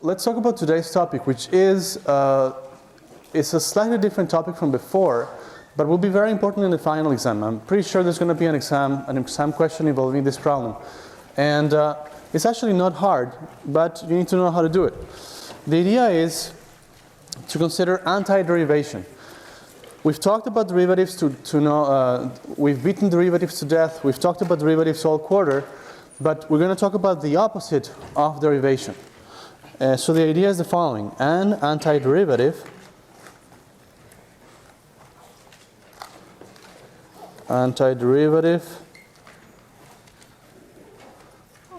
let's talk about today's topic, which is it's a slightly different topic from before, but will be very important in the final exam. I'm pretty sure there's going to be an exam question involving this problem. And it's actually not hard, but you need to know how to do it. The idea is to consider antiderivation. We've talked about derivatives to know, we've beaten derivatives to death, we've talked about derivatives all quarter, but we're going to talk about the opposite of derivation. So the idea is the following: an antiderivative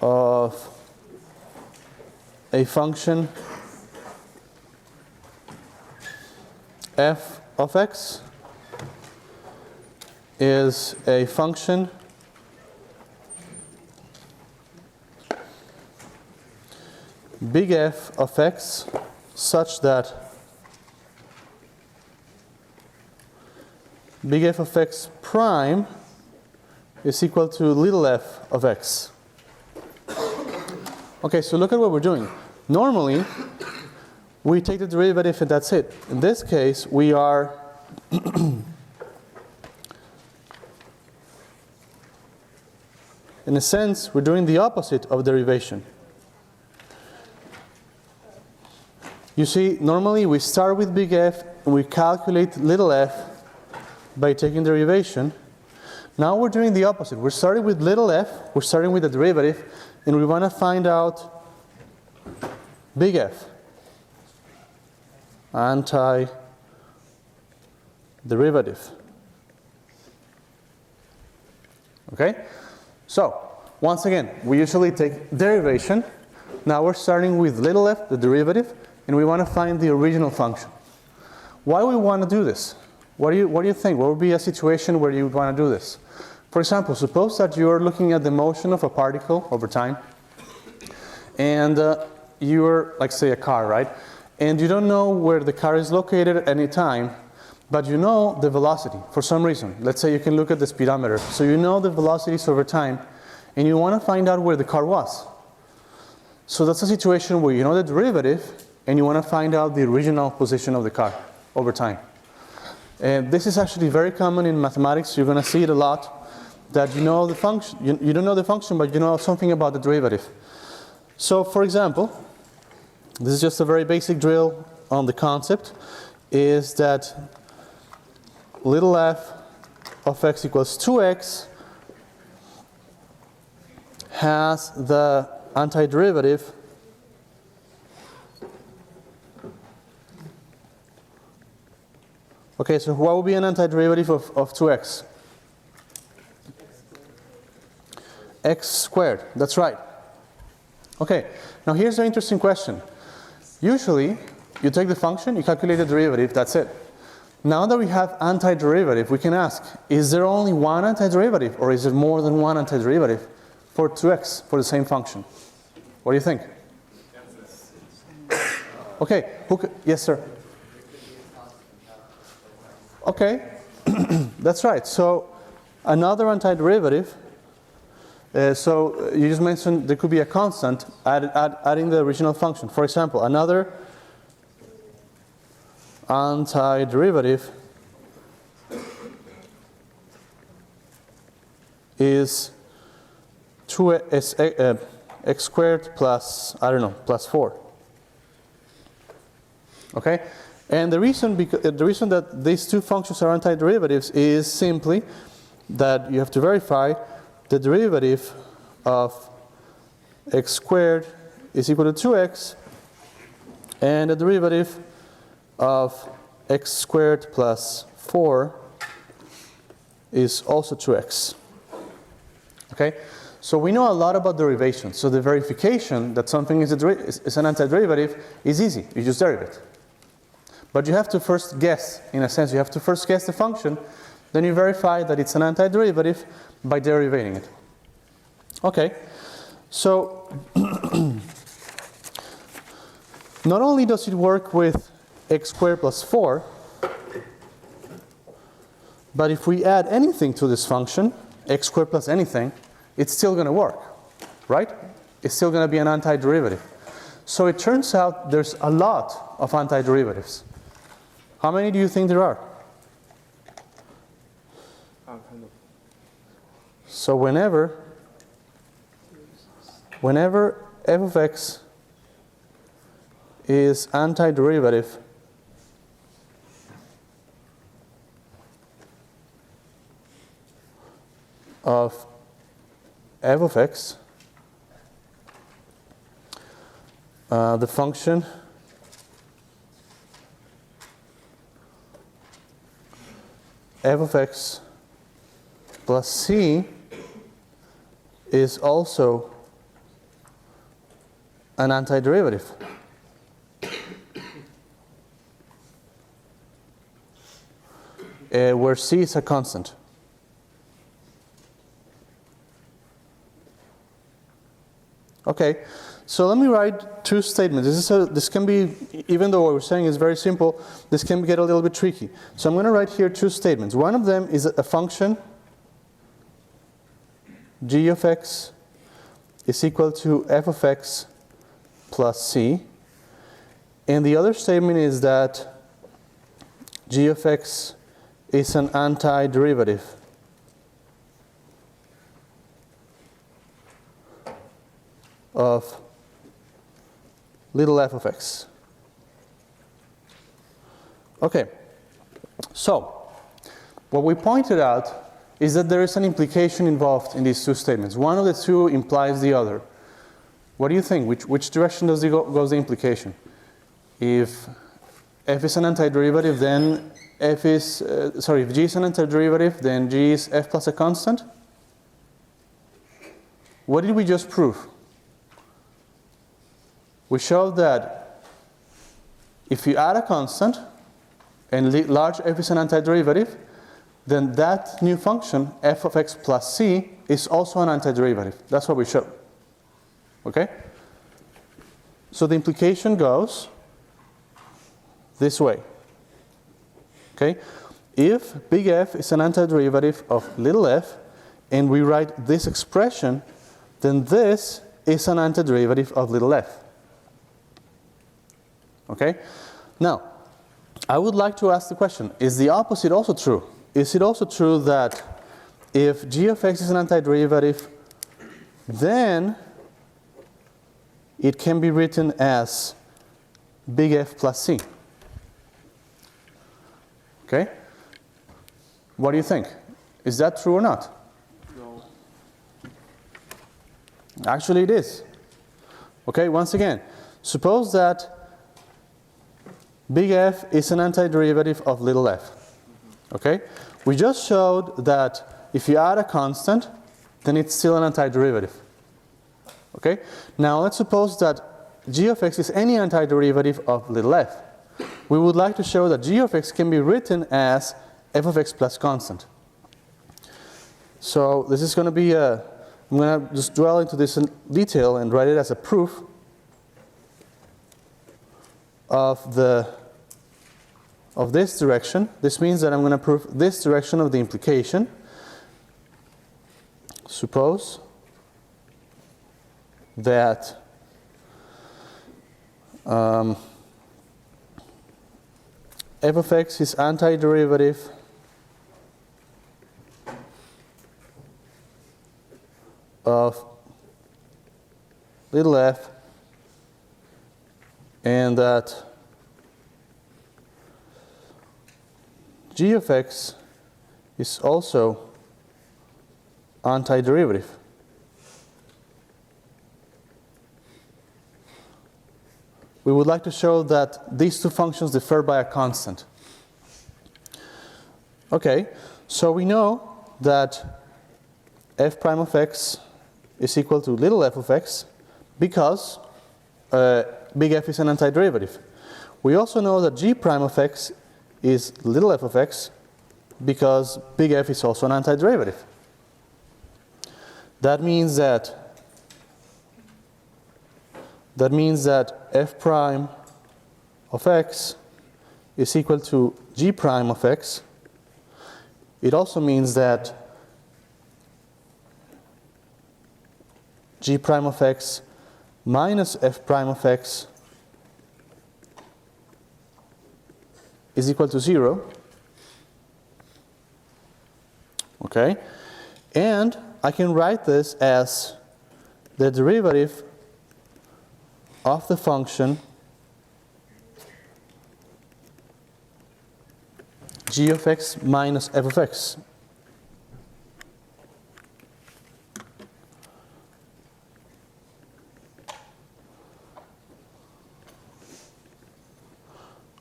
of a function f of x is a function big F of x such that big F of x prime is equal to little f of x. Okay, so look at what we're doing. Normally, we take the derivative and that's it. In this case, we are in a sense, we're doing the opposite of derivation. You see, normally we start with big F and we calculate little f by taking derivation. Now we're doing the opposite. We're starting with little f, we're starting with the derivative, and we want to find out big F. Antiderivative. Okay? So, once again, we usually take derivation. Now we're starting with little f, the derivative, and we want to find the original function. Why do we want to do this? What do you think? What would be a situation where you would want to do this? For example, suppose that you're looking at the motion of a particle over time, and you're, like, say, a car, right? And you don't know where the car is located at any time, but you know the velocity for some reason. Let's say you can look at the speedometer. So you know the velocities over time, and you want to find out where the car was. So that's a situation where you know the derivative, and you want to find out the original position of the car over time. And this is actually very common in mathematics. You're going to see it a lot, that you know the function, you don't know the function, but you know something about the derivative. So for example, this is just a very basic drill on the concept, is that little f of x equals 2x has the antiderivative okay, so what would be an antiderivative of 2x? X squared, that's right. Okay, now here's an interesting question. Usually, you take the function, you calculate the derivative, that's it. Now that we have antiderivative, we can ask, is there only one antiderivative, or is there more than one antiderivative for 2x, for the same function? What do you think? Okay, yes sir? Okay, that's right. So another antiderivative, so you just mentioned there could be a constant adding the original function. For example, another antiderivative is x squared plus, I don't know, plus 4. Okay? And the reason that these two functions are antiderivatives is simply that you have to verify the derivative of x squared is equal to 2x, and the derivative of x squared plus 4 is also 2x. Okay? So we know a lot about derivation. So the verification that something is an antiderivative is easy. You just derive it. But you have to first guess, in a sense, you have to first guess the function, then you verify that it's an antiderivative by derivating it. Okay, so not only does it work with x squared plus 4, but if we add anything to this function, x squared plus anything, it's still going to work, right? It's still going to be an antiderivative. So it turns out there's a lot of antiderivatives. How many do you think there are? So whenever f of x is antiderivative of f of x, the function f of x plus c is also an antiderivative. Where c is a constant. Okay, so let me write two statements. This can be, even though what we're saying is very simple, this can get a little bit tricky. So I'm going to write here two statements. One of them is a function g of x is equal to f of x plus c. And the other statement is that g of x is an antiderivative of little f of x. Okay, so what we pointed out is that there is an implication involved in these two statements. One of the two implies the other. What do you think? Which direction goes the implication? If f is an antiderivative, then if g is an antiderivative, then g is f plus a constant? What did we just prove? We showed that if you add a constant and large f is an antiderivative, then that new function, f of x plus c, is also an antiderivative. That's what we showed. Okay? So the implication goes this way. Okay? If big F is an antiderivative of little f, and we write this expression, then this is an antiderivative of little f. Okay? Now, I would like to ask the question, is the opposite also true? Is it also true that if g of x is an antiderivative, then it can be written as big F plus c? Okay? What do you think? Is that true or not? No. Actually, it is. Okay, once again, suppose that big F is an antiderivative of little f. Okay? We just showed that if you add a constant, then it's still an antiderivative. Okay? Now let's suppose that g of x is any antiderivative of little f. We would like to show that g of x can be written as f of x plus constant. So this is going to be I'm going to just dwell into this in detail and write it as a proof of this direction. This means that I'm going to prove this direction of the implication. Suppose that f of x is antiderivative of little f, and that g of x is also antiderivative. We would like to show that these two functions differ by a constant. Okay, so we know that f prime of x is equal to little f of x because big F is an antiderivative. We also know that g prime of x is little f of x because big F is also an antiderivative. That means that f prime of x is equal to g prime of x. It also means that g prime of x minus f prime of x is equal to 0. Okay? And I can write this as the derivative of the function g of x minus f of x.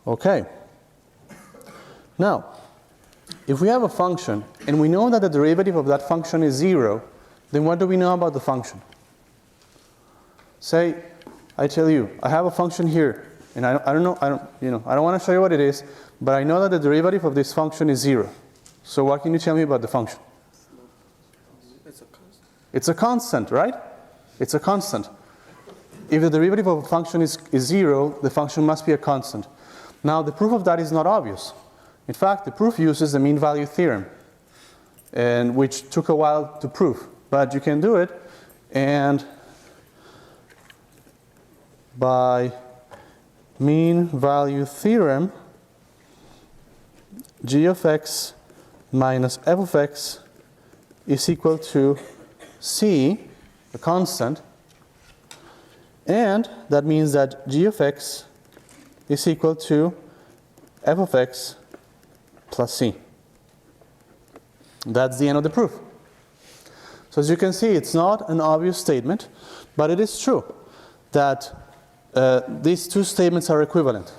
Okay. Now, if we have a function and we know that the derivative of that function is 0, then what do we know about the function? Say, I tell you, I have a function here, and I don't want to show you what it is, but I know that the derivative of this function is 0. So what can you tell me about the function? It's a constant. It's a constant, right? It's a constant. If the derivative of a function is 0, the function must be a constant. Now, the proof of that is not obvious. In fact, the proof uses the mean value theorem, and which took a while to prove. But you can do it, and by mean value theorem, g of x minus f of x is equal to c, a constant, and that means that g of x is equal to f of x plus c. That's the end of the proof. So as you can see, it's not an obvious statement, but it is true that these two statements are equivalent.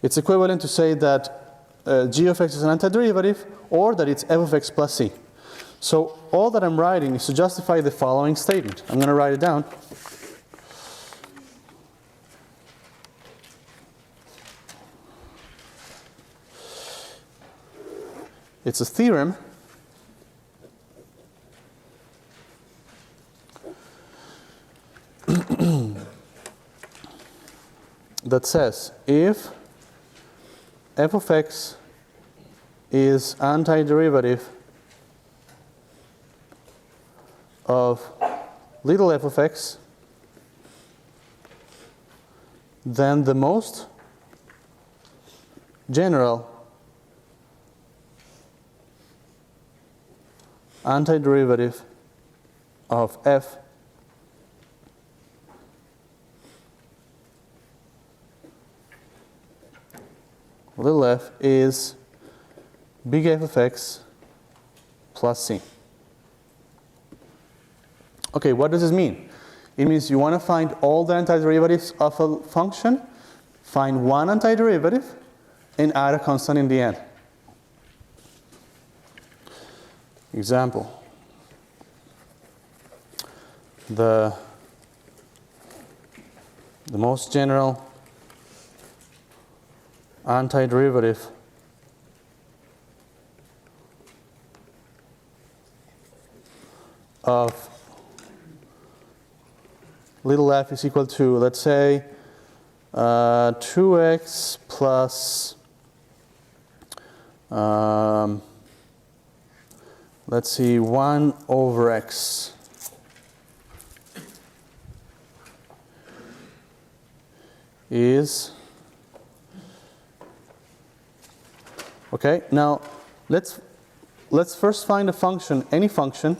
It's equivalent to say that g of x is an antiderivative, or that it's f of x plus c. So all that I'm writing is to justify the following statement. I'm going to write it down. It's a theorem that says if f of x is antiderivative of little f of x, then the most general antiderivative of f little f is big F of x plus c. Okay, what does this mean? It means you want to find all the antiderivatives of a function, find one antiderivative, and add a constant in the end. Example. The most general antiderivative of little f is equal to, let's say, 2x plus, let's see, 1 over x. Is, okay, now let's first find a function, any function,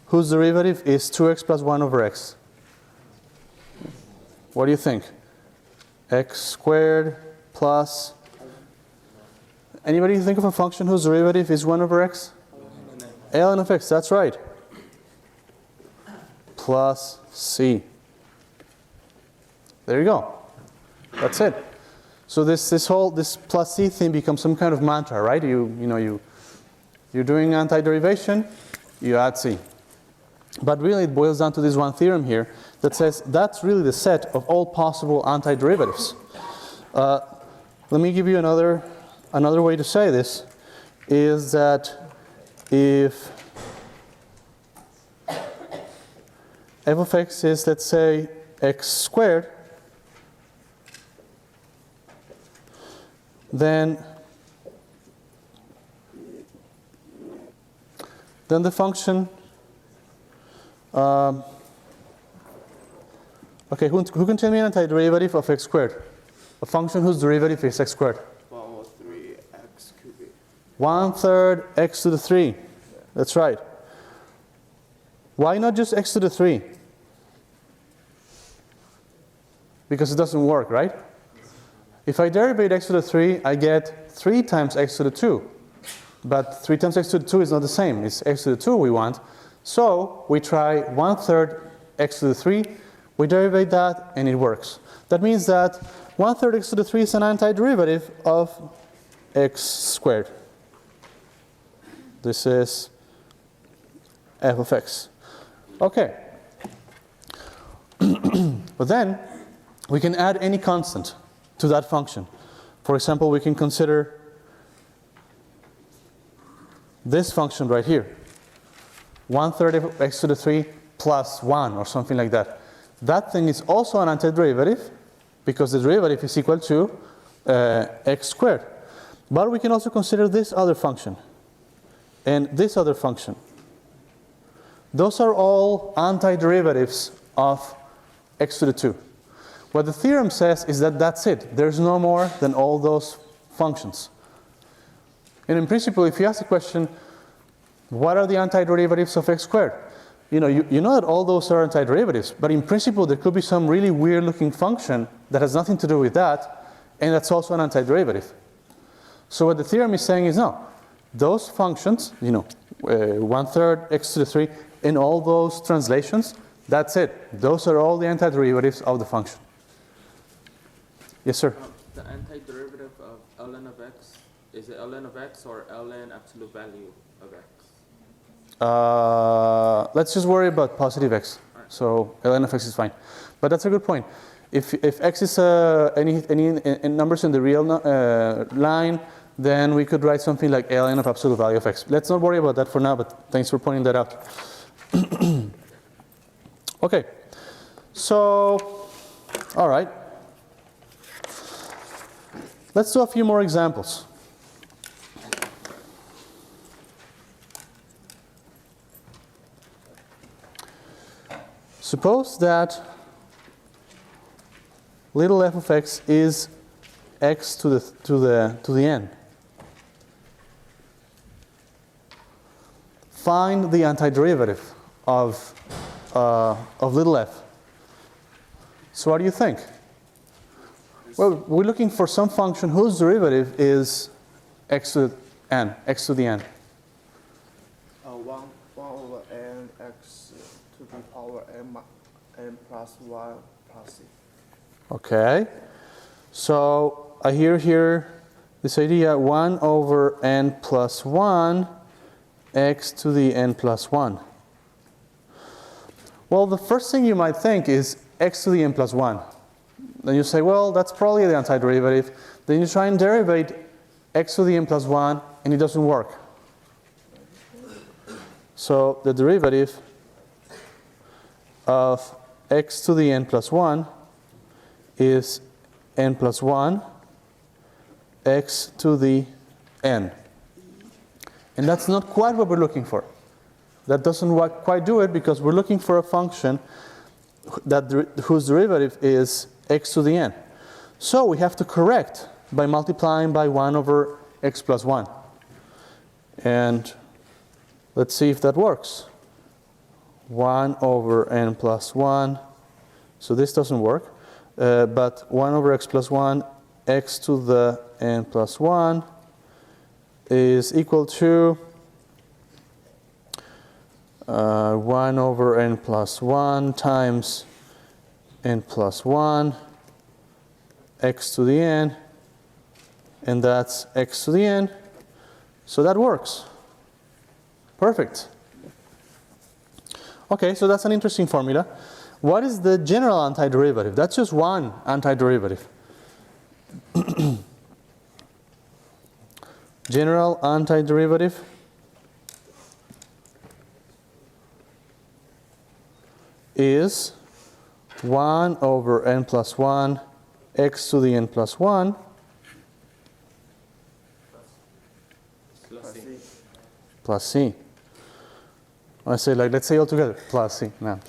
whose derivative is 2x plus 1 over x. What do you think? X squared plus, anybody think of a function whose derivative is 1 over x? ln of x, that's right. Plus c. There you go. That's it. So this plus c thing becomes some kind of mantra, right? You're doing antiderivation, you add c. But really it boils down to this one theorem here that says that's really the set of all possible antiderivatives. Let me give you another way to say this, is that if f of x is, let's say, x squared, then the function Okay, who can tell me an antiderivative of x squared? A function whose derivative is x squared. Power 3x cubic. 1/3 x to the 3. That's right. Why not just x to the 3? Because it doesn't work, right? If I derivate x to the 3, I get 3 times x to the 2. But 3 times x to the 2 is not the same. It's x to the 2 we want. So we try 1/3 x to the 3. We derivate that, and it works. That means that 1/3 x to the 3 is an antiderivative of x squared. This is f of x. Okay. But then we can add any constant to that function. For example, we can consider this function right here. 1/3 of x to the 3 plus 1 or something like that. That thing is also an antiderivative because the derivative is equal to x squared. But we can also consider this other function and this other function. Those are all antiderivatives of x to the 2. What the theorem says is that that's it. There's no more than all those functions. And in principle, if you ask the question, what are the antiderivatives of x squared? You know that all those are antiderivatives, but in principle, there could be some really weird-looking function that has nothing to do with that, and that's also an antiderivative. So what the theorem is saying is no. Those functions, 1/3 x to the 3, in all those translations, that's it. Those are all the antiderivatives of the function. Yes, sir? The antiderivative of ln of x, is it ln of x or ln absolute value of x? Let's just worry about positive x. So ln of x is fine. But that's a good point. If x is any numbers in the real line, then we could write something like ln of absolute value of x. Let's not worry about that for now, but thanks for pointing that out. Okay. So, all right. Let's do a few more examples. Suppose that little f of x is x to the n. Find the antiderivative of little f. So what do you think? Well, we're looking for some function whose derivative is x to the n, x to the n. 1 over n x to the power n plus 1 plus c. Okay. So I hear here this idea 1 over n plus 1 x to the n plus 1. Well, the first thing you might think is x to the n plus 1. Then you say, well, that's probably the antiderivative. Then you try and derivate x to the n plus 1, and it doesn't work. So the derivative of x to the n plus 1 is n plus 1 x to the n. And that's not quite what we're looking for. That doesn't quite do it because we're looking for a function whose derivative is x to the n. So we have to correct by multiplying by 1 over x plus 1. And let's see if that works. 1 over n plus 1. So this doesn't work. But 1 over x plus 1, x to the n plus 1 is equal to 1 over n plus 1 times n plus 1 x to the n, and that's x to the n. So that works. Perfect. Okay, so that's an interesting formula. What is the general antiderivative? That's just one antiderivative. General antiderivative is 1 over n plus 1 x to the n plus 1 plus c. I say, like, let's say all together, plus c. No.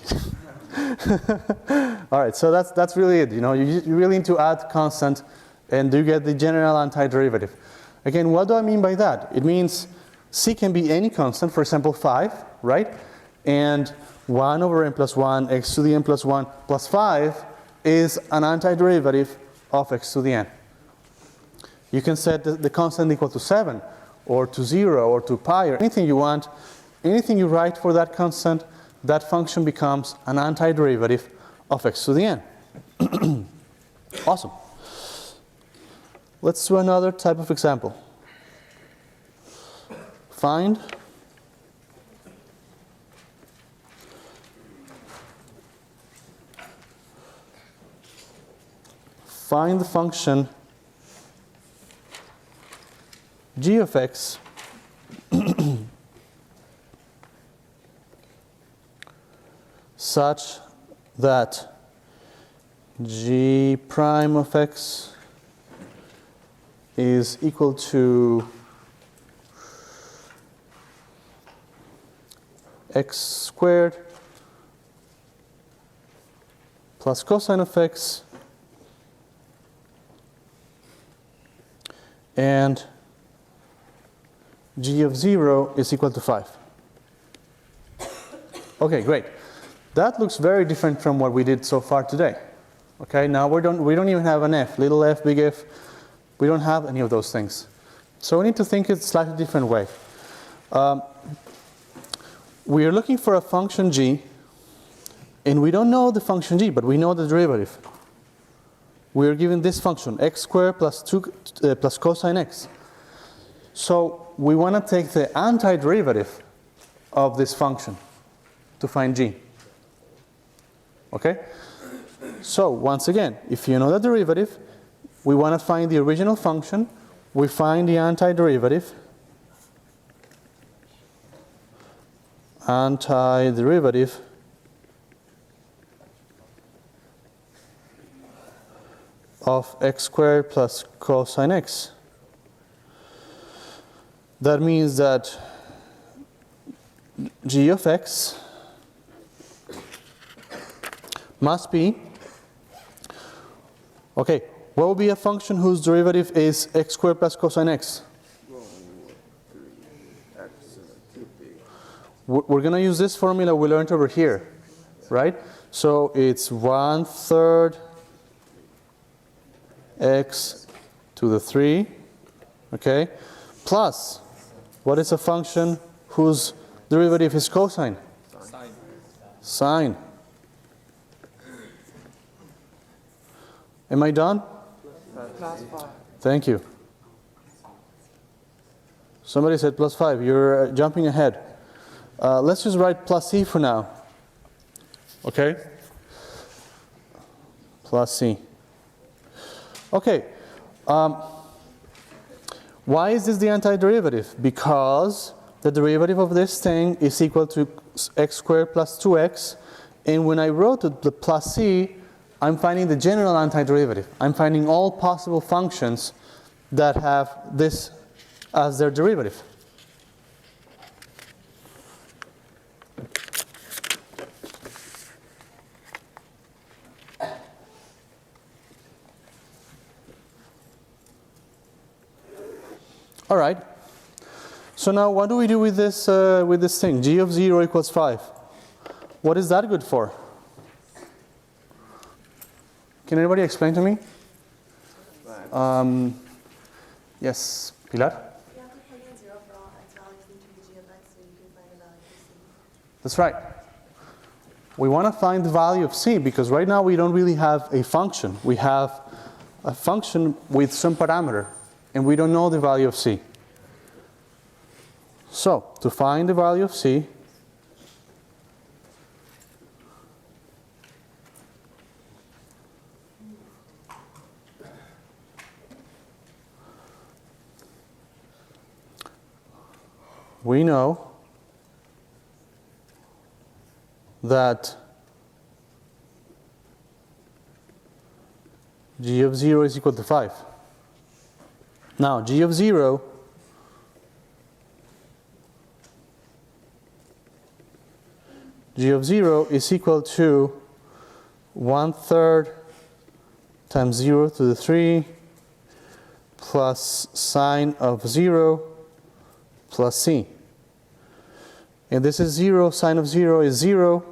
All right, so that's really it. You know, you really need to add constant and you get the general antiderivative. Again, what do I mean by that? It means c can be any constant, for example 5, right? And 1 over n plus 1, x to the n plus 1 plus 5 is an antiderivative of x to the n. You can set the constant equal to 7 or to 0 or to pi or anything you want. Anything you write for that constant, that function becomes an antiderivative of x to the n. Awesome. Let's do another type of example. Find the function g of x such that g prime of x is equal to x squared plus cosine of x and g of 0 is equal to 5. Okay, great. That looks very different from what we did so far today. Okay, now we don't even have an f, little f, big F. We don't have any of those things. So we need to think it a slightly different way. We are looking for a function g, and we don't know the function g, but we know the derivative. We are given this function, x squared plus cosine x. So we want to take the antiderivative of this function to find g. Okay? So once again, if you know the derivative, we want to find the original function. We find the antiderivative. Antiderivative of x squared plus cosine x. That means that g of x must be, okay, what would be a function whose derivative is x squared plus cosine x? We're going to use this formula we learned over here, right? So it's 1/3 x to the 3, okay, plus, what is a function whose derivative is cosine? Sine. Am I done? Plus 5. Thank you. Somebody said plus 5. You're jumping ahead. Let's just write plus c for now. Okay? Plus c. Okay. Why is this the antiderivative? Because the derivative of this thing is equal to x squared plus 2x. And when I wrote the plus c, I'm finding the general antiderivative. I'm finding all possible functions that have this as their derivative. All right. So now what do we do with this thing? G of 0 equals 5. What is that good for? Can anybody explain to me? Yes, Pilar? You have to plug in 0 for all x values into the g of x so you can find the value of c. That's right. We want to find the value of c because right now we don't really have a function. We have a function with some parameter and we don't know the value of c. So, to find the value of c, we know that g of 0 is equal to 5. Now, g of 0 is equal to 1/3 times 0 to the 3 plus sine of 0 plus c. And this is 0, sine of 0 is 0.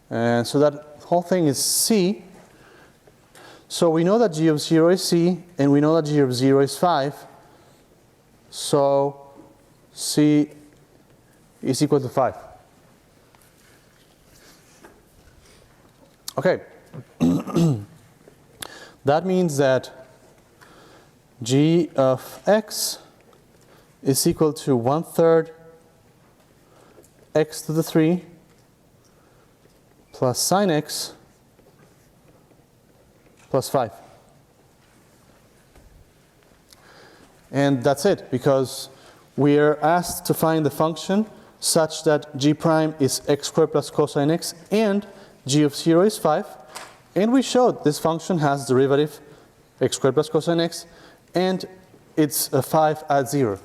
And so that whole thing is c. So we know that g of 0 is c, and we know that g of 0 is 5. So c is equal to 5. Okay. That means that g of x is equal to 1/3 x to the 3 plus sine x plus 5. And that's it, because we are asked to find the function such that g prime is x squared plus cosine x and g of 0 is 5. And we showed this function has derivative x squared plus cosine x, and it's a 5 at 0.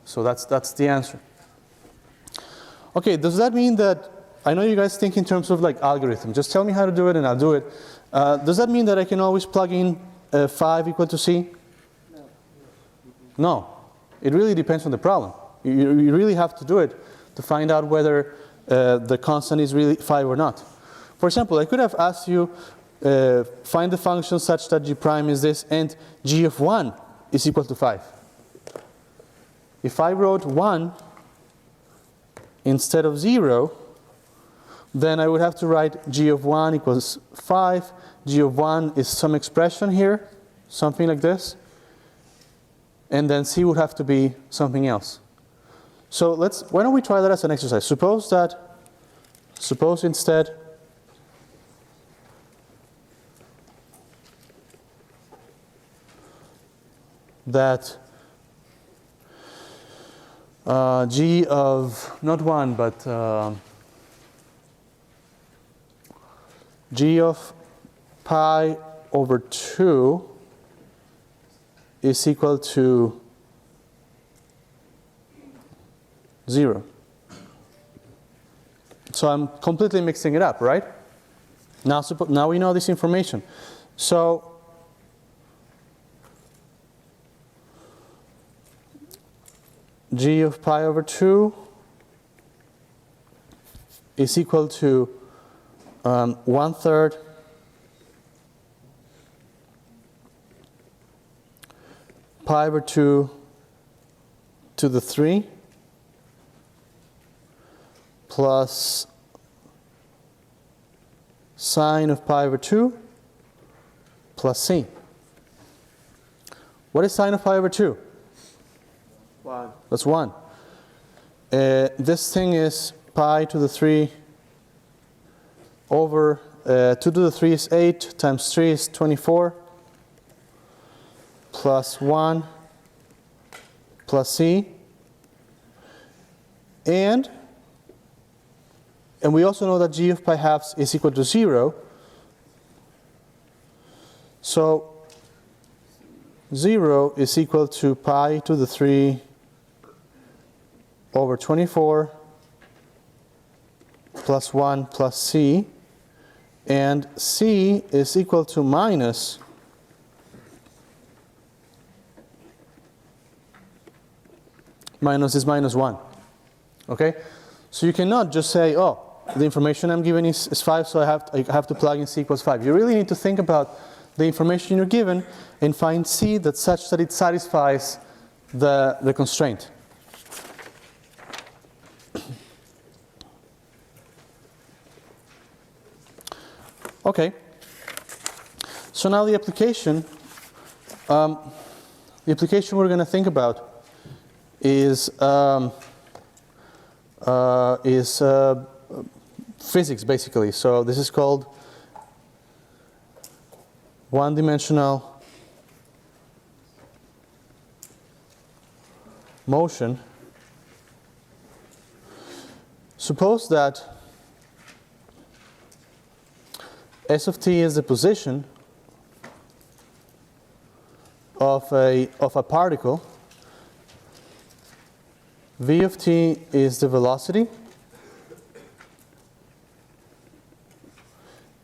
So that's the answer. Okay, does that mean that, I know you guys think in terms of like algorithm, just tell me how to do it and I'll do it. Does that mean that I can always plug in 5 equal to c? No. It really depends on the problem. You really have to do it to find out whether the constant is really 5 or not. For example, I could have asked you, find the function such that g prime is this and g of 1 is equal to 5. If I wrote 1 instead of 0, then I would have to write g of 1 equals 5. G of 1 is some expression here, something like this. And then c would have to be something else. So why don't we try that as an exercise? Suppose instead that g of, not 1, but g of pi over 2 is equal to 0. So I'm completely mixing it up, right? Now we know this information. So g of pi over 2 is equal to 1/3 pi over 2 to the 3 plus sine of pi over 2 plus c. What is sine of pi over 2? 1. That's 1. This thing is pi to the 3 over 2 to the 3 is 8 times 3 is 24 plus 1 plus c. And we also know that g of pi halves is equal to 0. So 0 is equal to pi to the 3 over 24 plus 1 plus c. And c is equal to minus is minus 1. Okay? So you cannot just say, oh, the information I'm given is 5, so I have to plug in c equals 5. You really need to think about the information you're given and find c that's such that it satisfies the constraint. Okay. So now the application we're going to think about is physics, basically. So this is called one-dimensional motion. Suppose that S of t is the position of a particle. V of t is the velocity.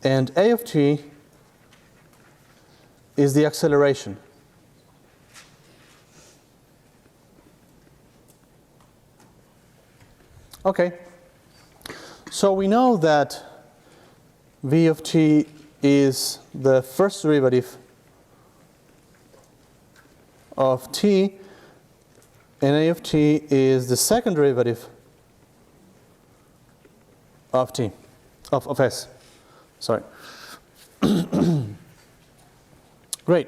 And a of t is the acceleration. Okay, so we know that v of t is the first derivative of t, and a of t is the second derivative of t, of s. Sorry. Great.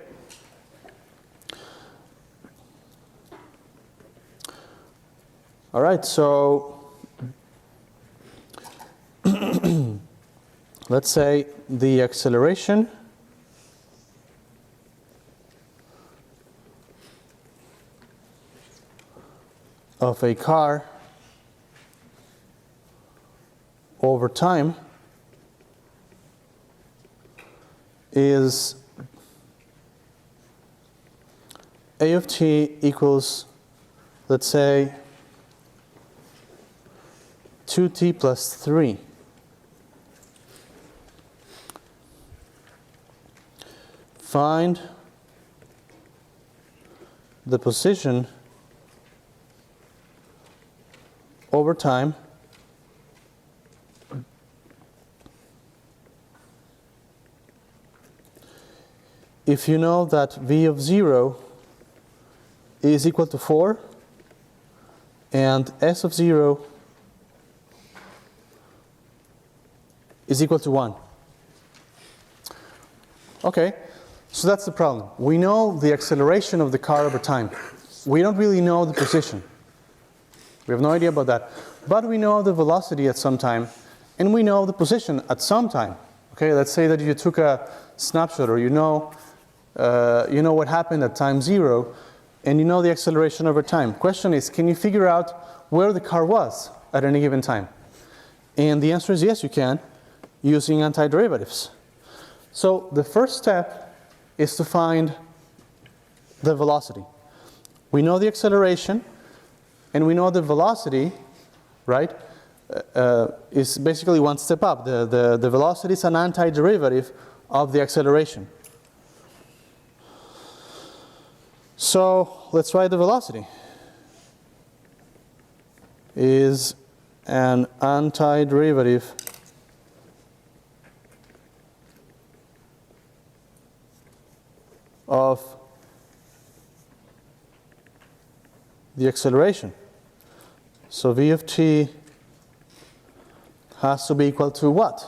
All right, so let's say the acceleration of a car over time is a of t equals, let's say, 2t plus 3. Find the position over time if you know that v of 0 is equal to 4 and s of 0 is equal to 1. Okay, so that's the problem. We know the acceleration of the car over time. We don't really know the position. We have no idea about that. But we know the velocity at some time, and we know the position at some time. Okay, let's say that you took a snapshot, or you know what happened at time 0, and you know the acceleration over time. Question is, can you figure out where the car was at any given time? And the answer is yes, you can, using antiderivatives. So the first step is to find the velocity. We know the acceleration, and we know the velocity, right, is basically one step up. The velocity is an antiderivative of the acceleration. So let's write the velocity. Is an antiderivative of the acceleration. So v of t has to be equal to what?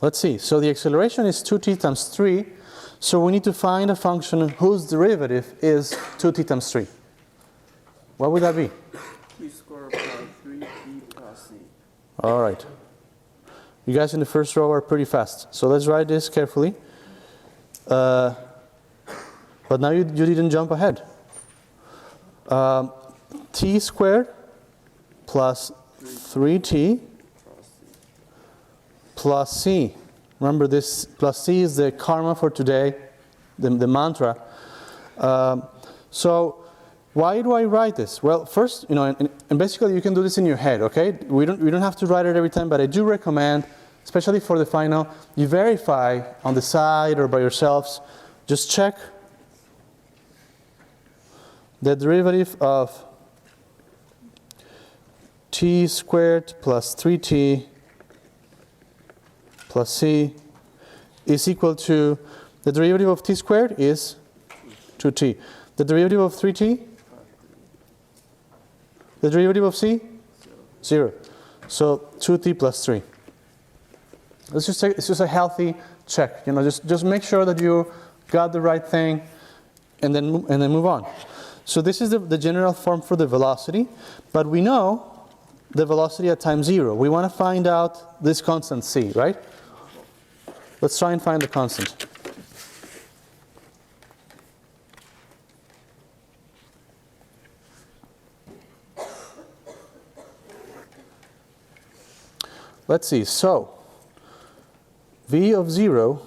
Let's see. So the acceleration is 2t times 3. So we need to find a function whose derivative is 2t times 3. What would that be? T squared plus 3t plus c. All right. You guys in the first row are pretty fast. So let's write this carefully. But now you didn't jump ahead. T squared plus 3t plus c. Remember, this plus c is the karma for today, the mantra. So why do I write this? Well, first, and basically you can do this in your head, okay? We don't have to write it every time, but I do recommend, especially for the final, you verify on the side or by yourselves. Just check the derivative of t squared plus 3t plus c is equal to, the derivative of t squared is 2t. The derivative of 3t? The derivative of c? 0. So 2t plus 3. It's just a healthy check. Just make sure that you got the right thing, and then move on. So this is the general form for the velocity, but we know the velocity at time 0. We want to find out this constant c, right? Let's try and find the constant. Let's see. So v of 0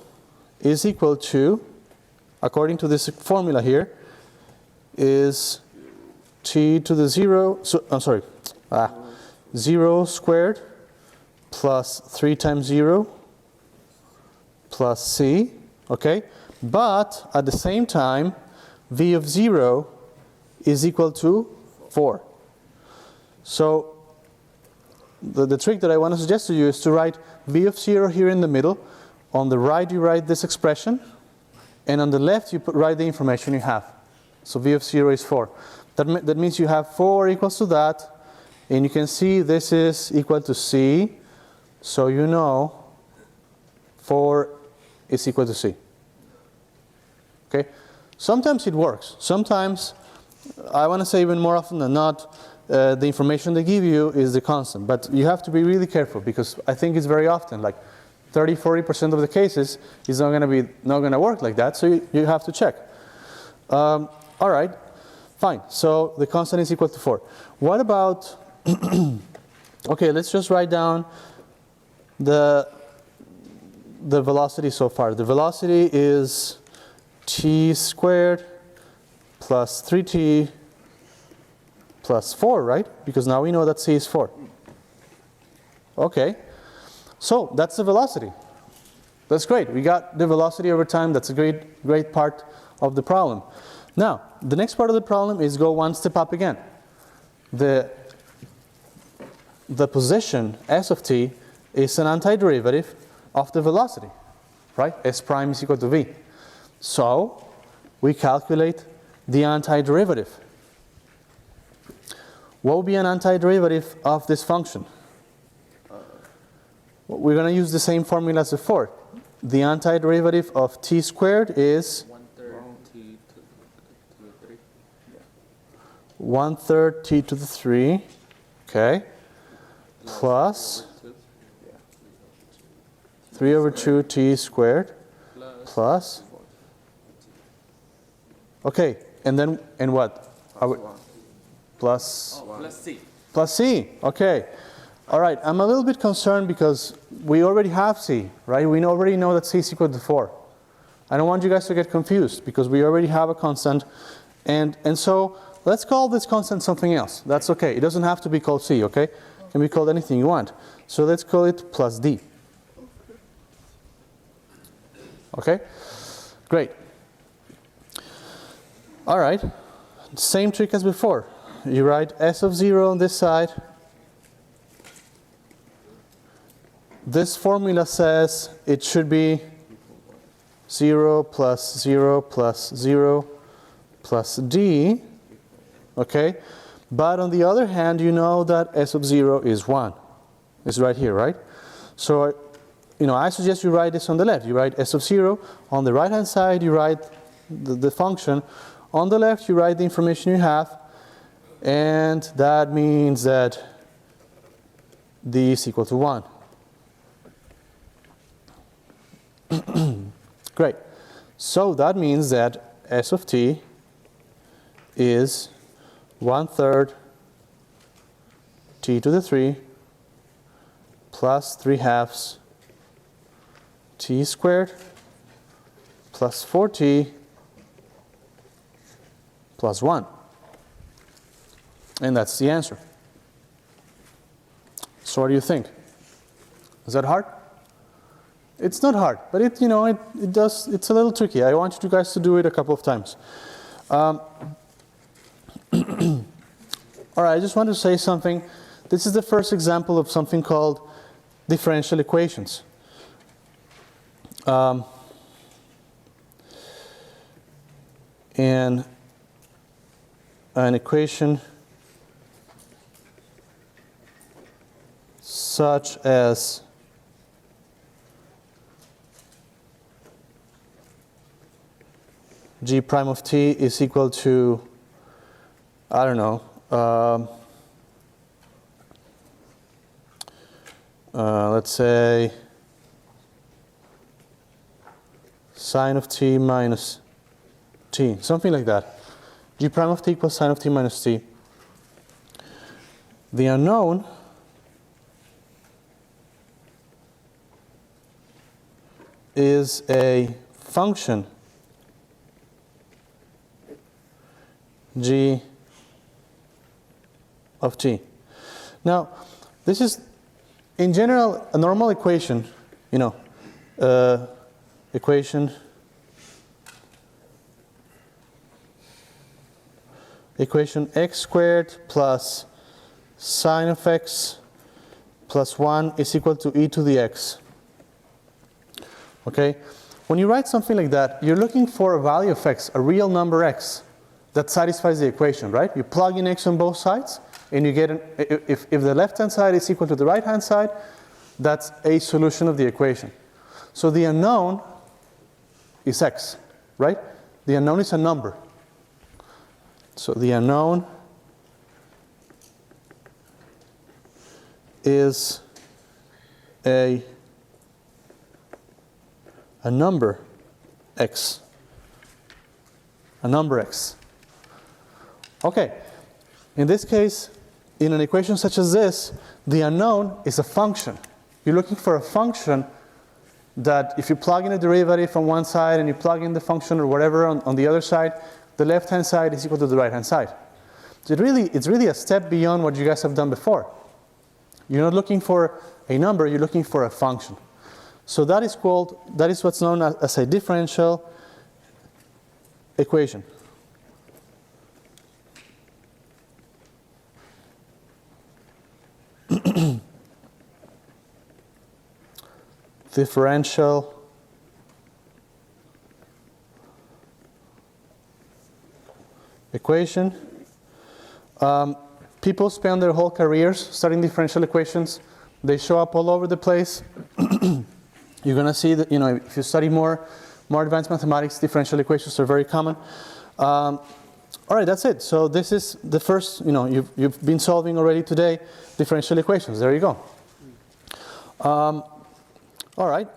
is equal to, according to this formula here, is t to the 0, 0 squared plus 3 times 0 plus c, okay? But at the same time, v of 0 is equal to 4. So the trick that I want to suggest to you is to write v of 0 here in the middle. On the right, you write this expression. And on the left, you write the information you have. So v of 0 is 4. That means you have 4 equals to that. And you can see this is equal to c. So you know 4 is equal to c. Okay? Sometimes it works. Sometimes, I want to say even more often than not, the information they give you is the constant. But you have to be really careful because I think it's very often, like 30–40% of the cases, it's not going to work like that. So you have to check. All right, fine. So the constant is equal to 4. What about, okay, let's just write down the velocity so far. The velocity is t squared plus 3t plus 4, right? Because now we know that c is 4. Okay. So that's the velocity. That's great. We got the velocity over time. That's a great part of the problem. Now, the next part of the problem is go one step up again. The position s of t is an antiderivative of the velocity, right? S prime is equal to v. So we calculate the antiderivative. What would be an antiderivative of this function? We're going to use the same formula as before. The antiderivative of t squared is 1/3 t to the 3, okay, plus 3/2 t squared plus, okay, and then, and what? Plus c. Plus c, okay. All right, I'm a little bit concerned because we already have c, right? We already know that c is equal to 4. I don't want you guys to get confused because we already have a constant. And so let's call this constant something else. That's okay. It doesn't have to be called c, okay? It can be called anything you want. So let's call it plus d. Okay? Great. All right. Same trick as before. You write s of 0 on this side. This formula says it should be 0 plus 0 plus 0 plus d, okay? But on the other hand, you know that s of 0 is 1. It's right here, right? So, I suggest you write this on the left. You write s of 0. On the right-hand side, you write the function. On the left, you write the information you have. And that means that d is equal to 1. Great. So that means that s of t is 1/3 t to the 3 plus 3/2 t squared plus 4t plus 1. And that's the answer. So what do you think? Is that hard? It's not hard, but it's a little tricky. I want you guys to do it a couple of times. All right, I just want to say something. This is the first example of something called differential equations. And an equation such as g prime of t is equal to, I don't know, let's say sine of t minus t, something like that. G prime of t equals sine of t minus t. The unknown is a function g of t. Now, this is, in general, a normal equation, equation x squared plus sine of x plus 1 is equal to e to the x. Okay? When you write something like that, you're looking for a value of x, a real number x, that satisfies the equation, right? You plug in x on both sides, and you get if the left-hand side is equal to the right-hand side, that's a solution of the equation. So the unknown is x, right? The unknown is a number. So the unknown is a number x. A number x. Okay. In this case, in an equation such as this, the unknown is a function. You're looking for a function that if you plug in a derivative on one side and you plug in the function or whatever on the other side, the left-hand side is equal to the right-hand side. So it's really a step beyond what you guys have done before. You're not looking for a number, you're looking for a function. So that is what's known as a differential equation. Differential equation. People spend their whole careers studying differential equations. They show up all over the place. You're going to see that, if you study more advanced mathematics, differential equations are very common. All right, that's it. So this is the first, you've been solving already today differential equations. There you go. All right.